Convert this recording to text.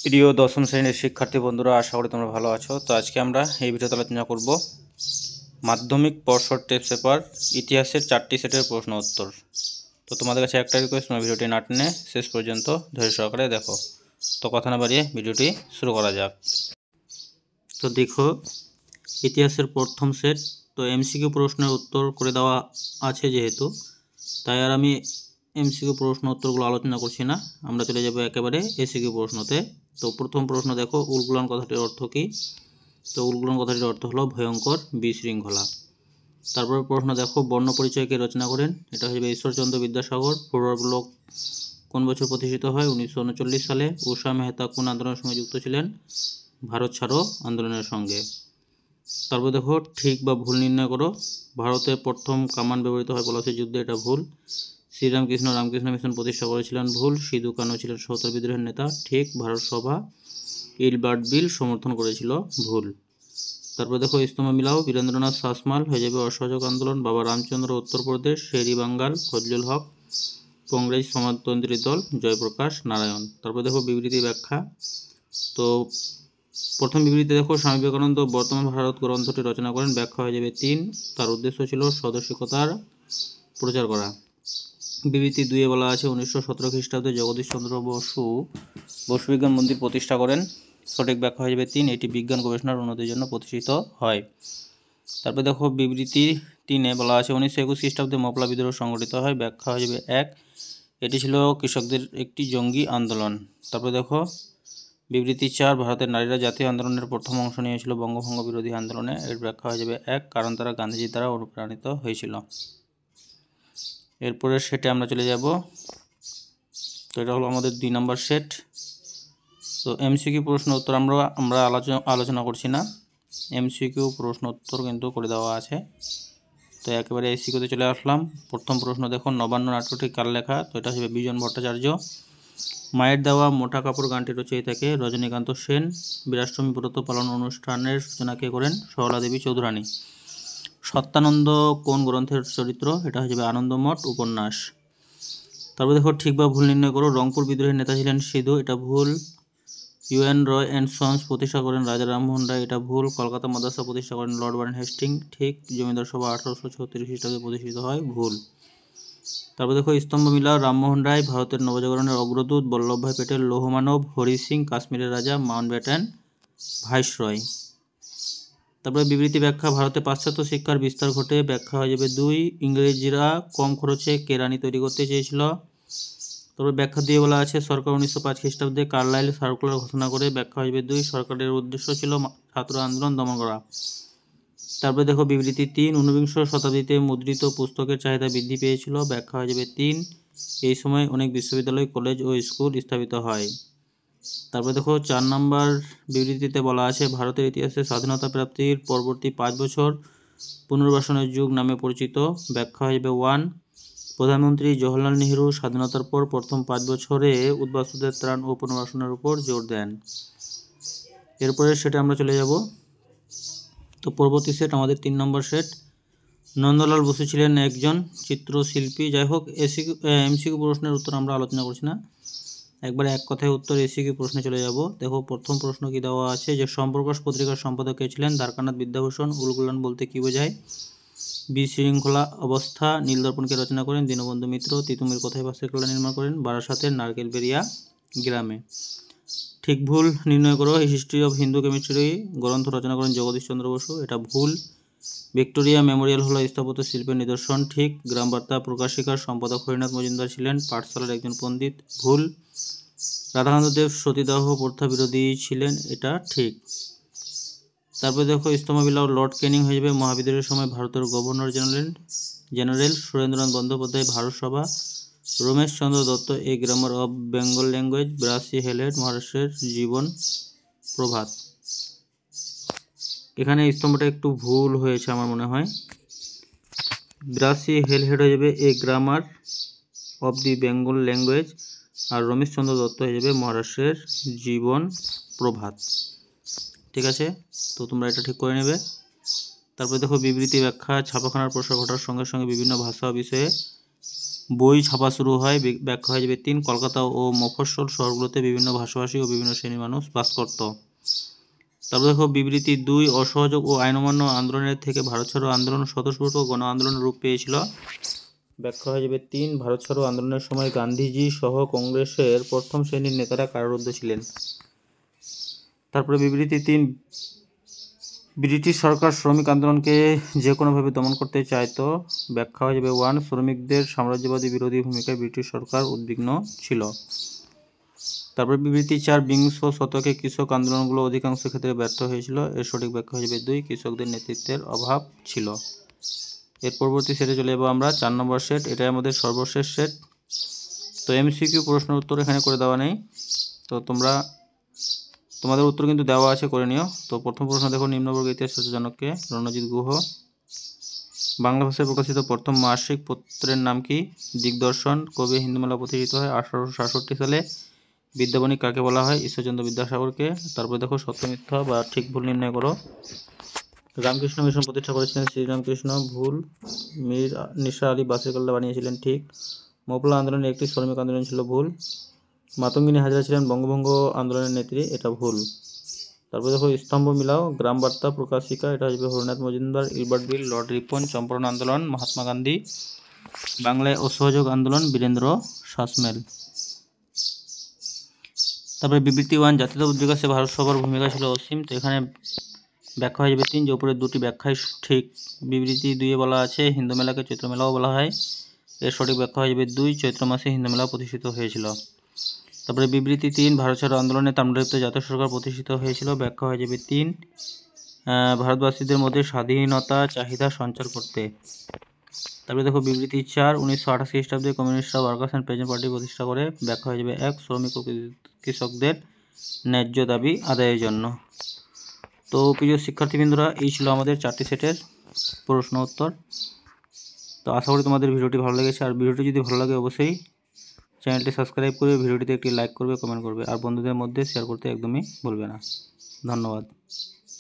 প্রিয় দশম শ্রেণীর শিক্ষার্থী বন্ধুরা, আশা করি তোমরা ভালো আছো। তো আজকে আমরা এই ভিডিওতে আলোচনা করব মাধ্যমিক পর্ষদ টেস্ট পেপার ইতিহাসের 4টি সেটের প্রশ্ন উত্তর। তো তোমাদের কাছে একটা রিকোয়েস্ট, তোমরা ভিডিওটি না টেনে শেষ পর্যন্ত ধৈর্য সহকারে দেখো। তো কথা না বাড়িয়ে ভিডিওটি শুরু করা যাক। তো দেখো, ইতিহাসের প্রথম সেট। তো এমসিকিউ প্রশ্নের উত্তর করে দেওয়া আছে যেহেতু, তাই আর আমি এমসিকিউ প্রশ্ন উত্তরগুলো আলোচনা করছি না, আমরা চলে যাব একেবারে এসিকিউ প্রশ্নতে। তো প্রথম প্রশ্ন দেখো, উলগুলান কথাটির অর্থ কী? তো উলগুলান কথাটির অর্থ হলো ভয়ঙ্কর বিশৃঙ্খলা। তারপরে প্রশ্ন দেখো, বর্ণ পরিচয় কে রচনা করেন? এটা হচ্ছে ঈশ্বরচন্দ্র বিদ্যাসাগর। পূর্ব ব্লক কোন বছর প্রতিষ্ঠিত হয়? 1939 সালে। ঊষা মেহতা কোন আন্দোলনের সঙ্গে যুক্ত ছিলেন? ভারত ছাড়ো আন্দোলনের সঙ্গে। তারপর দেখো, ঠিক বা ভুল নির্ণয় করো। ভারতে প্রথম কামান ব্যবহৃত হয় পলাশীর যুদ্ধে, এটা ভুল। শ্রীরামকৃষ্ণ রামকৃষ্ণ মিশন প্রতিষ্ঠা করেছিলেন, ভুল। সিধু কানু ছিলেন সত্তর বিদ্রোহের নেতা, ঠিক। ভারত সভা ইলবার্ট বিল সমর্থন করেছিল, ভুল। তারপর দেখো, স্তম্ভ মিলাও। বীরেন্দ্রনাথ শাসমাল হয়ে যাবে অসহযোগ আন্দোলন। বাবা রামচন্দ্র উত্তরপ্রদেশ, শেরি বাঙ্গাল ফজলুল হক, কংগ্রেস সমাজতন্ত্রী দল জয়প্রকাশ নারায়ণ। তারপর দেখো, বিবৃতি ব্যাখ্যা। তো প্রথম বিবৃতি দেখো, স্বামী বিবেকানন্দ বর্তমান ভারত গ্রন্থটি রচনা করেন, ব্যাখ্যা হয়ে যাবে 3। তার উদ্দেশ্য ছিল সদস্যিকতার প্রচার করা। বিবৃতি 2-এ বলা আছে 1917 খ্রিস্টাব্দে জগদীশচন্দ্র বসু বিজ্ঞান মন্দির প্রতিষ্ঠা করেন, সঠিক ব্যাখ্যা হয়ে যাবে 3। এটি বিজ্ঞান গবেষণার উন্নতির জন্য প্রতিষ্ঠিত হয়। তারপর দেখো, বিবৃতি 3-এ বলা আছে 1921 খ্রিস্টাব্দে মপলা বিদ্রোহ সংগঠিত হয়, ব্যাখ্যা হয়ে যাবে 1। এটি ছিল কৃষকদের একটি জঙ্গি আন্দোলন। তারপর দেখো, বিবৃতি 4, ভারতের নারীরা জাতীয় আন্দোলনের প্রথম অংশ নিয়েছিল বঙ্গভঙ্গ বিরোধী আন্দোলনে, এর ব্যাখ্যা হয়ে যাবে 1, কারণ তারা গান্ধীজির দ্বারা অনুপ্রাণিত হয়েছিল। এরপরে সেটে আমরা চলে যাব। তো এটা হলো আমাদের 2 নম্বর সেট। তো এমসিকিউ প্রশ্ন উত্তর আমরা আলোচনা করছি না, এমসিকিউ প্রশ্ন উত্তর কিন্তু করে দেওয়া আছে। তো একেবারে এসিকিউতে চলে আসলাম। প্রথম প্রশ্ন দেখো, নবান্ন নাটকটি কার লেখা? তো এটা হবে বিজন ভট্টাচার্য। মায়ের দেওয়া মোটা কাপড় গানটি রচয়িতাকে? রজনীকান্ত সেন। বীরাষ্টমী ব্রত পালন অনুষ্ঠানের সূচনা কে করেন? সরলা দেবী চৌধুরানী। সত্যানন্দ কোন গ্রন্থের চরিত্র? এটা হয়ে যাবে আনন্দমঠ উপন্যাস। তারপর দেখো, ঠিক বা ভুল নির্ণয় করো। রংপুর বিদ্রোহের নেতা ছিলেন সিধু, এটা ভুল। ইউএন রয় অ্যান্ড সন্স প্রতিষ্ঠা করেন রাজা রামমোহন রায়, এটা ভুল। কলকাতা মাদ্রাসা প্রতিষ্ঠা করেন লর্ড বার্ন হেস্টিং, ঠিক। জমিদার সভা 1836 খ্রিস্টাব্দে প্রতিষ্ঠিত হয়, ভুল। তারপর দেখো, স্তম্ভ মিলাও। রামমোহন রায় ভারতের নবজাগরণের অগ্রদূত, বল্লভভাই প্যাটেল লৌহমানব, হরি সিং কাশ্মীরের রাজা, মাউন্টব্যাটেন ভাইসরয়। তারপরে বিবৃতি ব্যাখ্যা। ভারতে পাশ্চাত্য শিক্ষার বিস্তার ঘটে, ব্যাখ্যা হয়ে যাবে 2। ইংরেজরা কম খরচে কেরানি তৈরি করতে চেয়েছিল। তবে ব্যাখ্যা দিয়ে বলা আছে সরকার 1905 খ্রিস্টাব্দে কার্লাইল সার্কুলার ঘোষণা করে, ব্যাখ্যা হয়ে যাবে 2। সরকারের উদ্দেশ্য ছিল ছাত্র আন্দোলন দমন করা। তারপরে দেখো, বিবৃতি 3, ঊনবিংশ শতাব্দীতে মুদ্রিত পুস্তকের চাহিদা বৃদ্ধি পেয়েছিল, ব্যাখ্যা হয়ে যাবে 3। এই সময় অনেক বিশ্ববিদ্যালয়, কলেজ ও স্কুল স্থাপিত হয়। তারপরে দেখো, 4 নম্বর বিবৃতিতে বলা আছে ভারতের ইতিহাসে স্বাধীনতা প্রাপ্তির পরবর্তী 5 বছর পুনর্বাসনের যুগ নামে পরিচিত, ব্যাখ্যা হয়ে যাবে 1। প্রধানমন্ত্রী জওহরলাল নেহরু স্বাধীনতার পর প্রথম 5 বছরে উদ্বাস্তুদের ত্রাণ ও পুনর্বাসনের উপর জোর দেন। এরপরে সেটা আমরা চলে যাব। তো পরবর্তী সেট আমাদের 3 নম্বর সেট। নন্দলাল বসু ছিলেন একজন চিত্রশিল্পী। যাই হোক, এমসিকিউ প্রশ্নের উত্তর আমরা আলোচনা করছি না, একবারে এক কথায় উত্তর এসিকিউ প্রশ্নে চলে যাব। দেখো, প্রথম প্রশ্ন কি দেওয়া আছে যে সম্প্রকাশ পত্রিকার সম্পাদক কে ছিলেন? দ্বারকানাথ বিদ্যাভূষণ। উলগুলান বলতে কি বোঝায়? বিশৃঙ্খলা অবস্থা। নীলদর্পণকে রচনা করেন দীনবন্ধু মিত্র। তিতুমির কোথায় বাসের খেলা নির্মাণ করেন? বারাসাতের নারকেলবেড়িয়া গ্রামে। ঠিক ভুল নির্ণয় করো। হিস্ট্রি অফ হিন্দু কেমিস্ট্রি গ্রন্থ রচনা করেন জগদীশচন্দ্র বসু, এটা ভুল। ভিক্টোরিয়া মেমোরিয়াল হলো স্থাপত্য শিল্পের নিদর্শন, ঠিক। গ্রামবার্তা প্রকাশিকার সম্পাদক হরিনাথ মজুমদার ছিলেন পাঠশালার একজন পণ্ডিত, ভুল। রাধাকান্ত দেব সতীদাহ প্রথা বিরোধী ছিলেন, এটা ঠিক। তারপরে দেখো, স্তম্ভ মিলাও। লর্ড ক্যানিং হয়ে যাবে মহাবিদ্রোহের সময় ভারতের governor general. Surendranath Bandyopadhyay Bharat Sabha. Romesh Chunder Dutt a grammar of Bengal language. Brassey Halhed মহারাষ্ট্রের জীবন প্রভাত। এখানে স্তম্ভটা একটু ভুল হয়েছে আমার মনে হয়, ব্রাসি হেলহেড হয়ে যাবে a grammar of the Bengal language, আর রমেশ চন্দ্র দত্ত হয়ে যাবে মহারাষ্ট্রের জীবন প্রভাত। ঠিক আছে, তো তোমরা এটা ঠিক করে নেবে। তারপরে দেখো, বিবৃতি ব্যাখ্যা। ছাপাখানার প্রসার ঘটার সঙ্গে সঙ্গে বিভিন্ন ভাষা ও বিষয়ে বই ছাপা শুরু হয়, ব্যাখ্যা হয়ে যাবে 3 কলকাতা ও মফস্বল শহরগুলোতে বিভিন্ন ভাষাভাষী ও বিভিন্ন শ্রেণীর মানুষ বাস করত। তারপর দেখো বিবৃতি 2 অসহযোগ ও আইন অমান্য আন্দোলনের থেকে ভারত ছাড়ো আন্দোলন স্বতঃস্ফূর্ত গণ আন্দোলনের রূপ পেয়েছিল, ব্যাখ্যা হয়ে যাবে 3 ভারত ছাড়ো আন্দোলনের সময় গান্ধীজি সহ কংগ্রেসের প্রথম শ্রেণীর নেতারা কারারুদ্ধ ছিলেন। তারপরে বিবৃতি 3 ব্রিটিশ সরকার শ্রমিক আন্দোলনকে যে কোনোভাবে দমন করতে চাইতো, ব্যাখ্যা হয়ে যাবে 1 শ্রমিকদের সাম্রাজ্যবাদী বিরোধী ভূমিকায় ব্রিটিশ সরকার উদ্বিগ্ন ছিল। তারপরে বিবৃতি 4 বিংশ শতকে কৃষক আন্দোলনগুলো অধিকাংশ ক্ষেত্রে ব্যর্থ হয়েছিল, এর সঠিক ব্যাখ্যা হয়ে যাবে 2 কৃষকদের নেতৃত্বের অভাব ছিল। এর পরবর্তী সেটে চলে যাবো আমরা 4 নম্বর সেট, এটাই আমাদের সর্বশেষ সেট। তো এমসিকিউ প্রশ্ন উত্তর এখানে করে দেওয়া নেই, তো তোমাদের উত্তর কিন্তু দেওয়া আছে, করে নিও। তো প্রথম প্রশ্ন দেখো, নিম্নবর্গের ইতিহাস রচনাকে রণজিৎ গুহ। বাংলা ভাষায় প্রকাশিত প্রথম মাসিক পত্রের নাম কি? দিগদর্শন। কবে হিন্দু মেলা প্রতিষ্ঠিত হয়? 1867 সালে। বিদ্যাবণিক কাকে বলা হয়? ঈশ্বরচন্দ্র বিদ্যাসাগরকে। তারপরে দেখো সত্য মিথ্যা বা ঠিক ভুল নির্ণয় করো। রামকৃষ্ণ মিশন প্রতিষ্ঠা করেছিলেন শ্রীরামকৃষ্ণ, ভুল। মীর নিসার আলী বাসের কাল্লা বানিয়েছিলেন, ঠিক। মফলা আন্দোলনের একটি শ্রমিক আন্দোলন ছিল, ভুল। মাতঙ্গিনী হাজরা ছিলেন বঙ্গভঙ্গ আন্দোলনের নেত্রী, এটা ভুল। তারপরে দেখো স্তম্ভ মিলাও। গ্রাম বার্তা প্রকাশিকা, এটা আসবে হরিনাথ মজুমদার, ইলবার্ট বিল, লর্ড রিপন। চম্পারণ আন্দোলন মহাত্মা গান্ধী। বাংলায় অসহযোগ আন্দোলন বীরেন্দ্র শাসমল। তারপরে বিবৃতি 1 জাতীয়তা উদ্যোগে ভারত সভার ভূমিকা ছিল অসীম, তো এখানে ব্যাখ্যা হয়ে যাবে 3, যে উপরে দুটি ব্যাখ্যাই ঠিক। বিবৃতি 2 বলা আছে হিন্দু মেলাকে চৈত্র মেলাও বলা হয়, এর সঠিক ব্যাখ্যা হয়ে যাবে 2 চৈত্র মাসে হিন্দু মেলা প্রতিষ্ঠিত হয়েছিল। তারপরে বিবৃতি 3 ভারত ছাড়ো আন্দোলনে তাম্রলিপ্ত জাতীয় সরকার প্রতিষ্ঠিত হয়েছিল, ব্যাখ্যা হয়ে যাবে 3 ভারতবাসীদের মধ্যে স্বাধীনতা চাহিদা সঞ্চার করতে। তারপরে দেখো বিবৃতি 4 1988 খ্রিস্টাব্দে কমিউনিস্টরা ওয়ার্কার্স অ্যান্ড পেজেন্ট পার্টি প্রতিষ্ঠা করে, ব্যাখ্যা হয়ে যাবে 1 শ্রমিক ও কৃষকদের ন্যায্য দাবি আদায়ের জন্য। তো প্রিয় শিক্ষার্থীবৃন্দরা, এই ছিল আমাদের 4টি সেটের প্রশ্ন উত্তর। তো আশা করি তোমাদের ভিডিওটি ভালো লেগেছে, আর ভিডিওটি যদি ভালো লাগে অবশ্যই চ্যানেলটি সাবস্ক্রাইব করবে, ভিডিওটিতে একটি লাইক করবে, কমেন্ট করবে, আর বন্ধুদের মধ্যে শেয়ার করতে একদমই ভুলবে না। ধন্যবাদ।